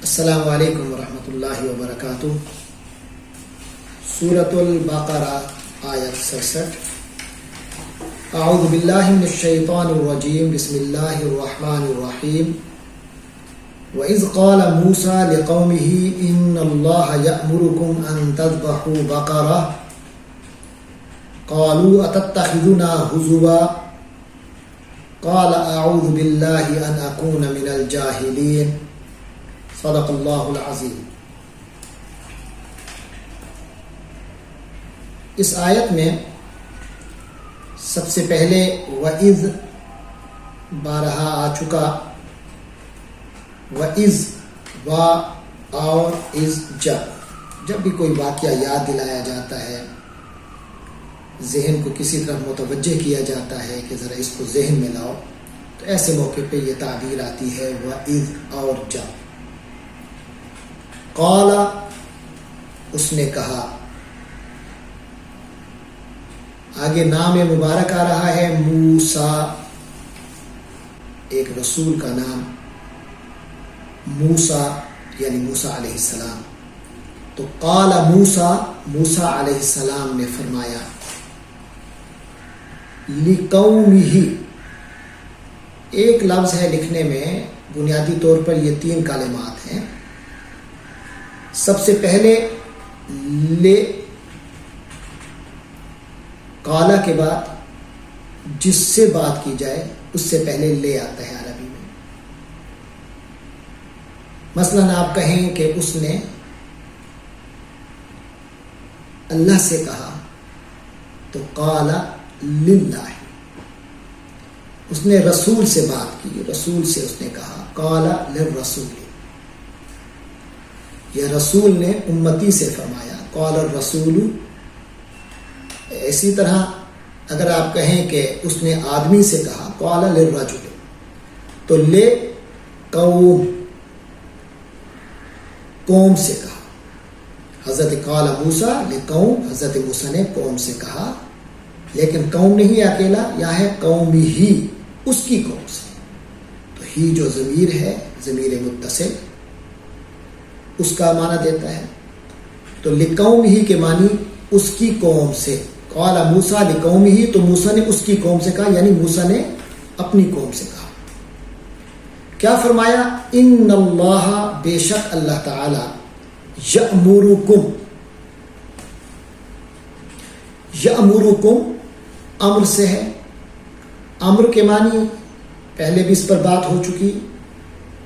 السلام علیکم ورحمۃ اللہ وبرکاتہ۔ سورۃ البقرہ آیت 67۔ اعوذ باللہ من الشیطان الرجیم، بسم اللہ الرحمن الرحیم۔ وَإِذْ قَالَ مُوسَى لِقَوْمِهِ إِنَّ اللَّهَ يَأْمُرُكُمْ أَن تَذْبَحُوا بَقَرَةً قَالُوا أَتَتَّخِذُنَا هُزُوًا قَالَ أَعُوذُ بِاللَّهِ أَنْ أَكُونَ مِنَ الْجَاهِلِينَ۔ صدق اللہ العظیم۔ اس آیت میں سب سے پہلے وَإِذْ بارہا آ چکا، وَإِذْ وا اور از جب بھی کوئی واقعہ یاد دلایا جاتا ہے، ذہن کو کسی طرح متوجہ کیا جاتا ہے کہ ذرا اس کو ذہن میں لاؤ، تو ایسے موقع پہ یہ تعبیر آتی ہے وَإِذْ اور جب۔ قال اس نے کہا، آگے نام مبارک آ رہا ہے موسیٰ، ایک رسول کا نام موسیٰ یعنی موسیٰ علیہ السلام۔ تو قال موسیٰ علیہ السلام نے فرمایا، لِقَوْمِهِ، ایک لفظ ہے لکھنے میں، بنیادی طور پر یہ 3 کلمات ہیں۔ سب سے پہلے لے، قالا کے بعد جس سے بات کی جائے اس سے پہلے لے آتا ہے عربی میں۔ مثلا آپ کہیں کہ اس نے اللہ سے کہا تو قالا للہ، اس نے رسول سے بات کی، رسول سے اس نے کہا قالا للرسول، یا رسول نے امتی سے فرمایا قال الرسول۔ اسی طرح اگر آپ کہیں کہ اس نے آدمی سے کہا قال للرجل، تو لے قوم سے کہا، حضرت قال موسیٰ لقوم، حضرت موسیٰ نے قوم سے کہا، لیکن قوم نہیں اکیلا، یا ہے قومی ہی، اس کی قوم سے۔ تو ہی جو ضمیر ہے، ضمیر متصل، اس کا معنی دیتا ہے۔ تو لقوم ہی کے معنی اس کی قوم سے، قال موسیٰ لقوم ہی، تو موسیٰ نے اس کی قوم سے کہا، یعنی موسیٰ نے اپنی قوم سے کہا۔ کیا فرمایا؟ ان اللہ، بے شک اللہ تعالی، یأمرکم، یأمرکم امر سے ہے۔ امر کے معنی پہلے بھی اس پر بات ہو چکی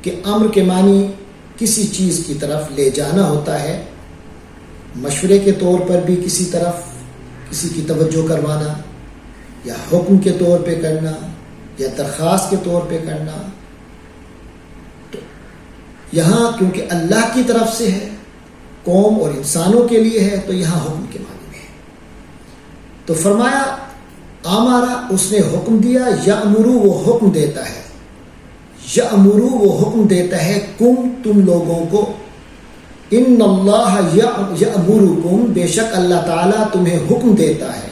کہ امر کے معنی کسی چیز کی طرف لے جانا ہوتا ہے، مشورے کے طور پر بھی کسی طرف کسی کی توجہ کروانا، یا حکم کے طور پہ کرنا، یا درخواست کے طور پہ کرنا۔ تو یہاں کیونکہ اللہ کی طرف سے ہے، قوم اور انسانوں کے لیے ہے، تو یہاں حکم کے معنی میں ہے۔ تو فرمایا آمارا، اس نے حکم دیا، یأمرو وہ حکم دیتا ہے، یأمرو وہ حکم دیتا ہے کم تم لوگوں کو، ان اللہ یأمرکم، بے شک اللہ تعالیٰ تمہیں حکم دیتا ہے،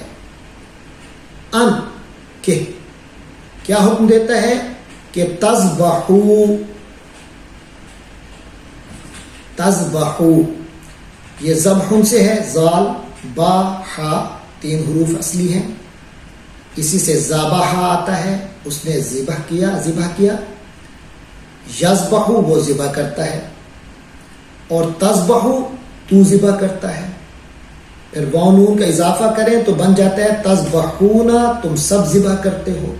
ان کہ کیا حکم دیتا ہے؟ کہ تذبحو، یہ ذبحن سے ہے، زال با ہا 3 حروف اصلی ہیں، اسی سے ذبح آتا ہے، اس نے ذبح کیا، یذبحو وہ ذبح کرتا ہے، اور تذبحو تو ذبح کرتا ہے، پھر واو نون کا اضافہ کریں تو بن جاتا ہے تذبحون، تم سب ذبح کرتے ہو۔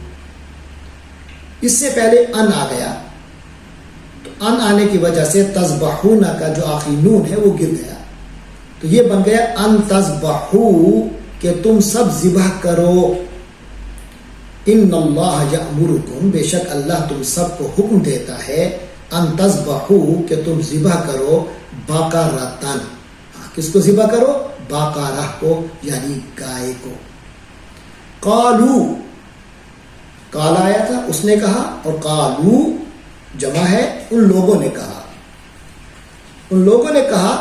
اس سے پہلے ان آ گیا، تو ان آنے کی وجہ سے تذبحون کا جو آخری نون ہے وہ گر گیا، تو یہ بن گیا ان تذبحو، کہ تم سب ذبح کرو۔ ان اللہ یأمرکم، بے شک اللہ تم سب کو حکم دیتا ہے، ان تذبحو، کہ تم ذبح کرو، بقرۃ، کس کو ذبح کرو؟ بقرہ کو، یعنی گائے کو۔ قالو، قال آیا تھا، اس نے کہا، اور قالو جمع ہے، ان لوگوں نے کہا،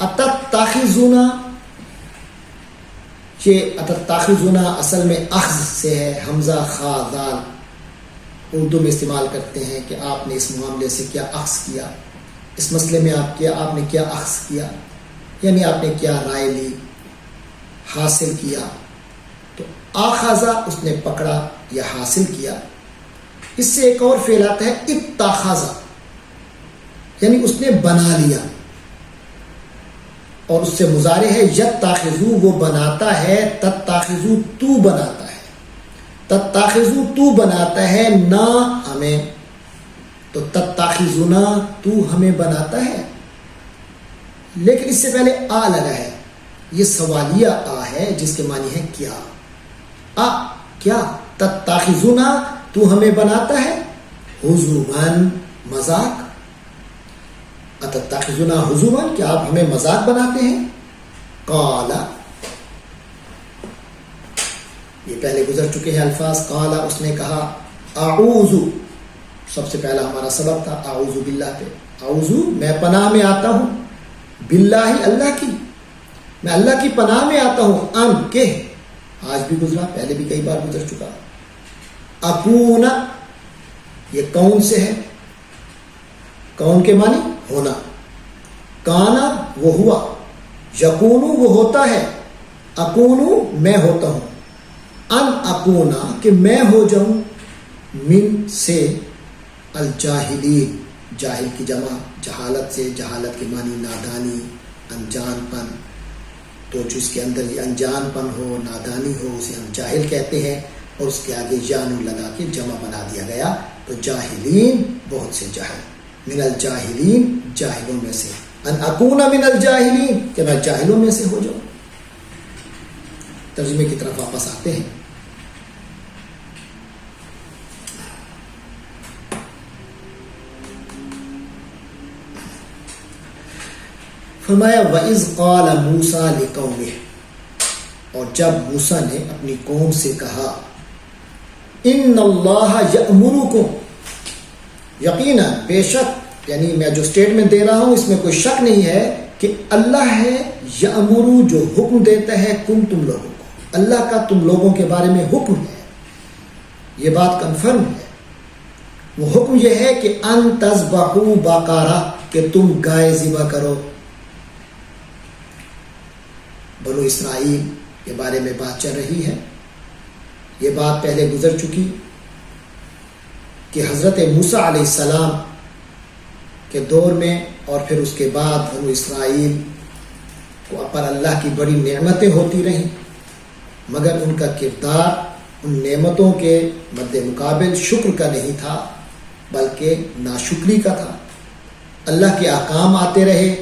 اتتخذونا، یہ اتتخذونا اصل میں اخذ سے ہے، حمزہ خا ذال، اردو میں استعمال کرتے ہیں کہ آپ نے اس معاملے سے کیا اخذ کیا، اس مسئلے میں آپ نے کیا اخذ کیا، یعنی آپ نے کیا رائے لی، حاصل کیا. تو آخذہ اس نے پکڑا یا حاصل کیا. اس سے ایک اور فعل آتا ہے اتخذہ، یعنی اس نے بنا لیا، اور اس سے مضارع ہے یتخذو، وہ بناتا ہے، تتخذو تو بناتا ہے، تتخذو تو بناتا ہے نہ ہمیں، تو تتخذنا تو ہمیں بناتا ہے. لیکن اس سے پہلے آ لگا ہے، یہ سوالیہ آ ہے جس کے معنی ہے کیا. کیا تتخذنا تو ہمیں بناتا ہے، ہزواً مذاق، اتتخذنا ہزواً کیا آپ ہمیں مذاق بناتے ہیں. قال، یہ پہلے گزر چکے ہیں الفاظ. قال اس نے کہا، اعوذ، سب سے پہلا ہمارا سبق تھا اعوذ باللہ پہ. اعوذ میں پناہ میں آتا ہوں، باللہ اللہ کی، میں اللہ کی پناہ میں آتا ہوں، ان کے، آج بھی گزرا، پہلے بھی کئی بار گزر چکا. اکون، یہ کون سے ہے، کون کے معنی ہونا. کانا وہ ہوا، یکون وہ ہوتا ہے، اکون میں ہوتا ہوں. ان اکونا کہ میں ہو جاؤں، من سے، الجاہلین جاہل کی جمع جہالت سے، جہالت کے معنی نادانی، انجان پن. تو جس کے اندر یہ انجان پن ہو، نادانی ہو، اسے ہم جاہل کہتے ہیں، اور اس کے آگے یانو لگا کے جمع بنا دیا گیا. تو جاہلین بہت سے جاہل، من الجاہلین جاہلوں میں سے، ان اکون من الجاہلین کہ میں جاہلوں میں سے ہو جاؤں. ترجمے کی طرف واپس آتے ہیں. فرمایا وَإِذْ قَالَ مُوسَىٰ لِقَوْمِهِ، اور جب موسیٰ نے اپنی قوم سے کہا، اِنَّ اللَّهَ يَأْمُرُكُمْ، یقیناً بے شک، یعنی میں جو سٹیٹمنٹ دے رہا ہوں اس میں کوئی شک نہیں ہے کہ اللہ ہے یأمرو جو حکم دیتا ہے، کم تم لوگوں کو، اللہ کا تم لوگوں کے بارے میں حکم ہے، یہ بات کنفرم ہے. وہ حکم یہ ہے کہ ان تذبحوا بقرہ، کہ تم گائے ذبح کرو. بنو اسرائیل کے بارے میں بات چل رہی ہے. یہ بات پہلے گزر چکی کہ حضرت موسیٰ علیہ السلام کے دور میں اور پھر اس کے بعد بنو اسرائیل کو پر اللہ کی بڑی نعمتیں ہوتی رہیں، مگر ان کا کردار ان نعمتوں کے مد مقابل شکر کا نہیں تھا بلکہ ناشکری کا تھا. اللہ کے احکام آتے رہے،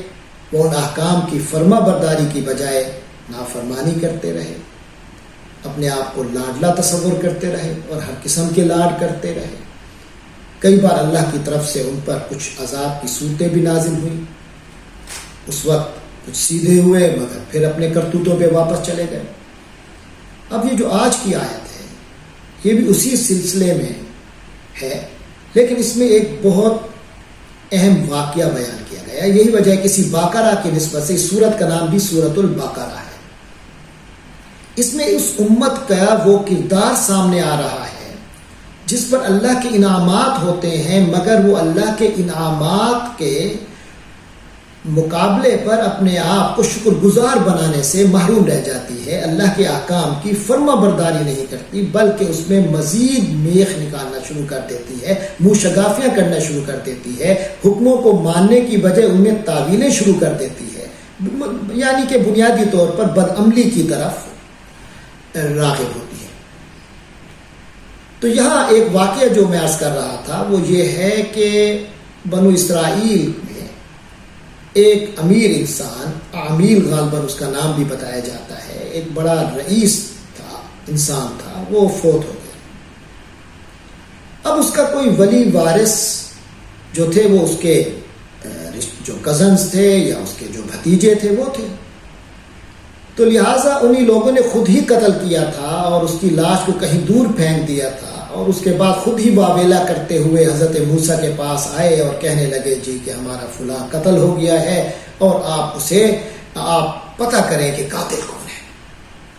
وہ ان احکام کی فرما برداری کی بجائے نافرمانی کرتے رہے، اپنے آپ کو لاڈلا تصور کرتے رہے اور ہر قسم کے لاڈ کرتے رہے. کئی بار اللہ کی طرف سے ان پر کچھ عذاب کی صورتیں بھی نازل ہوئیں. اس وقت کچھ سیدھے ہوئے مگر پھر اپنے کرتوتوں پہ واپس چلے گئے. اب یہ جو آج کی آیت ہے یہ بھی اسی سلسلے میں ہے، لیکن اس میں ایک بہت اہم واقعہ بیان کیا گیا. یہی وجہ ہے کسی باقرہ کی نسبت سے اس سورت کا نام بھی سورت البقرہ ہے. اس میں اس امت کا وہ کردار سامنے آ رہا ہے جس پر اللہ کے انعامات ہوتے ہیں، مگر وہ اللہ کے انعامات کے مقابلے پر اپنے آپ کو شکر گزار بنانے سے محروم رہ جاتی ہے. اللہ کے احکام کی فرما برداری نہیں کرتی بلکہ اس میں مزید میخ نکالنا شروع کر دیتی ہے، منہ شگافیاں کرنا شروع کر دیتی ہے، حکموں کو ماننے کی بجائے ان میں تعویلیں شروع کر دیتی ہے، یعنی کہ بنیادی طور پر بدعملی کی طرف راغب ہوتی ہے. تو یہاں ایک واقعہ جو میں عرض کر رہا تھا وہ یہ ہے کہ بنو اسرائیل میں ایک امیر انسان، عامیل غالباً اس کا نام بھی بتایا جاتا ہے، ایک بڑا رئیس تھا، انسان تھا، وہ فوت ہو گیا. اب اس کا کوئی ولی وارث جو تھے وہ اس کے جو کزنز تھے یا اس کے جو بھتیجے تھے وہ تھے، تو لہٰذا انہی لوگوں نے خود ہی قتل کیا تھا اور اس کی لاش کو کہیں دور پھینک دیا تھا، اور اس کے بعد خود ہی واویلا کرتے ہوئے حضرت موسیٰ کے پاس آئے اور کہنے لگے جی کہ ہمارا فلاں قتل ہو گیا ہے اور آپ پتہ کریں کہ قاتل کون ہے،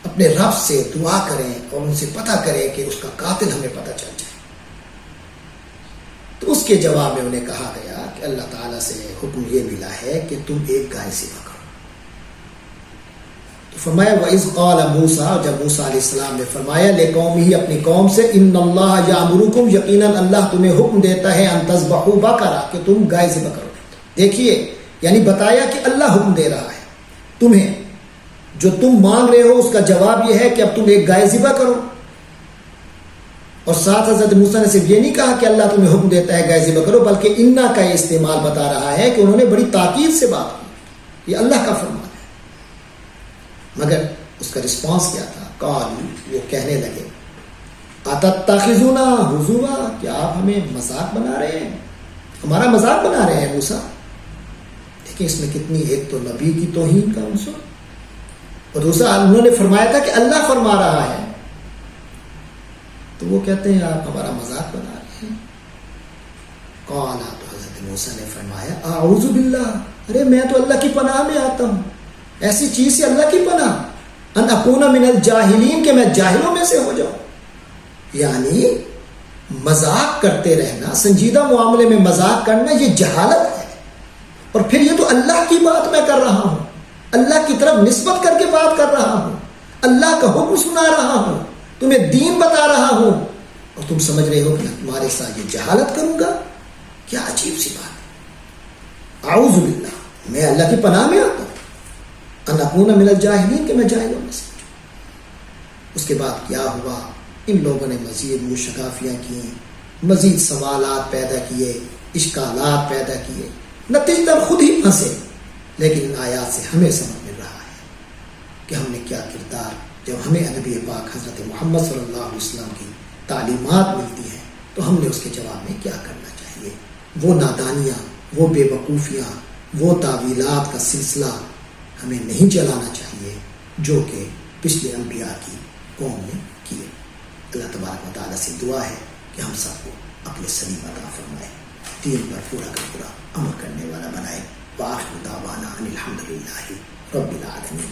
اپنے رب سے دعا کریں اور ان سے پتہ کریں کہ اس کا قاتل ہمیں پتہ چل جائے. تو اس کے جواب میں انہیں کہا گیا کہ اللہ تعالیٰ سے حکم یہ ملا ہے کہ تم ایک گائے ذبح کرو. تو فرمایا وَإِذْ قَالَ مُوسَىٰ، جب موسیٰ علیہ السلام نے فرمایا لِقَوْمِهِ، اپنی قوم سے، إِنَّ اللَّهَ يَأْمُرُكُمْ، یقیناً اللہ تمہیں حکم دیتا ہے أَن تَذْبَحُوا بَقَرَةً، کہ تم گائے ذبح کرو. دیکھیے یعنی بتایا کہ اللہ حکم دے رہا ہے تمہیں، جو تم مانگ رہے ہو اس کا جواب یہ ہے کہ اب تم ایک گائے ذبح کرو. اور ساتھ حضرت موسیٰ نے صرف یہ نہیں کہا کہ اللہ تمہیں حکم دیتا ہے گائے ذبح کرو، بلکہ انا کا یہ استعمال بتا رہا ہے کہ انہوں نے بڑی تاکید سے بات کی، یہ اللہ کا فرمان ہے. مگر اس کا رسپانس کیا تھا؟ قالوا، وہ کہنے لگے، اتتخذونا ہزوا، کیا آپ ہمیں مذاق بنا رہے ہیں، ہمارا مذاق بنا رہے ہیں موسیٰ. دیکھیں اس میں کتنی، ایک تو نبی کی توہین کا عنصر، اور دوسرا انہوں نے فرمایا تھا کہ اللہ فرما رہا ہے، تو وہ کہتے ہیں آپ ہمارا مذاق بنا رہے ہیں. قال، تو حضرت موسیٰ نے فرمایا اعوذ باللہ، ارے میں تو اللہ کی پناہ میں آتا ہوں، ایسی چیز سے اللہ کی پناہ، ان اکون من الجاہلین، کہ میں جاہلوں میں سے ہو جاؤں. یعنی مذاق کرتے رہنا، سنجیدہ معاملے میں مذاق کرنا، یہ جہالت ہے. اور پھر یہ تو اللہ کی بات میں کر رہا ہوں، اللہ کی طرف نسبت کر کے بات کر رہا ہوں، اللہ کا حکم سنا رہا ہوں، تمہیں دین بتا رہا ہوں، اور تم سمجھ رہے ہو کہ تمہارے ساتھ یہ جہالت کروں گا. کیا عجیب سی بات ہے. اعوذ باللہ، میں اللہ کی پناہ میں آتا ہوں، ان اکون من الجاہلین، کہ میں جاہلوں میں سے. اس کے بعد کیا ہوا؟ ان لوگوں نے مزید مشغافیاں کی، مزید سوالات پیدا کیے، اشکالات پیدا کیے، نتیجتاً خود ہی پھنسے. لیکن ان آیات سے ہمیں سمجھ مل رہا ہے کہ ہم نے کیا کردار، جب ہمیں نبی پاک حضرت محمد صلی اللہ علیہ وسلم کی تعلیمات ملتی ہیں تو ہم نے اس کے جواب میں کیا کرنا چاہیے. وہ نادانیاں، وہ بے وقوفیاں، وہ تعویلات کا سلسلہ ہمیں نہیں چلانا چاہیے جو کہ پچھلے انبیاء کی قوم نے کیے. اللہ تبارک و تعالیٰ سے دعا ہے کہ ہم سب کو اپنے سلیم عطا فرمائے، دین پر پورا کا پورا عمل کرنے والا بنائے. وآخر دعوانا ان الحمد للہ رب العالمین.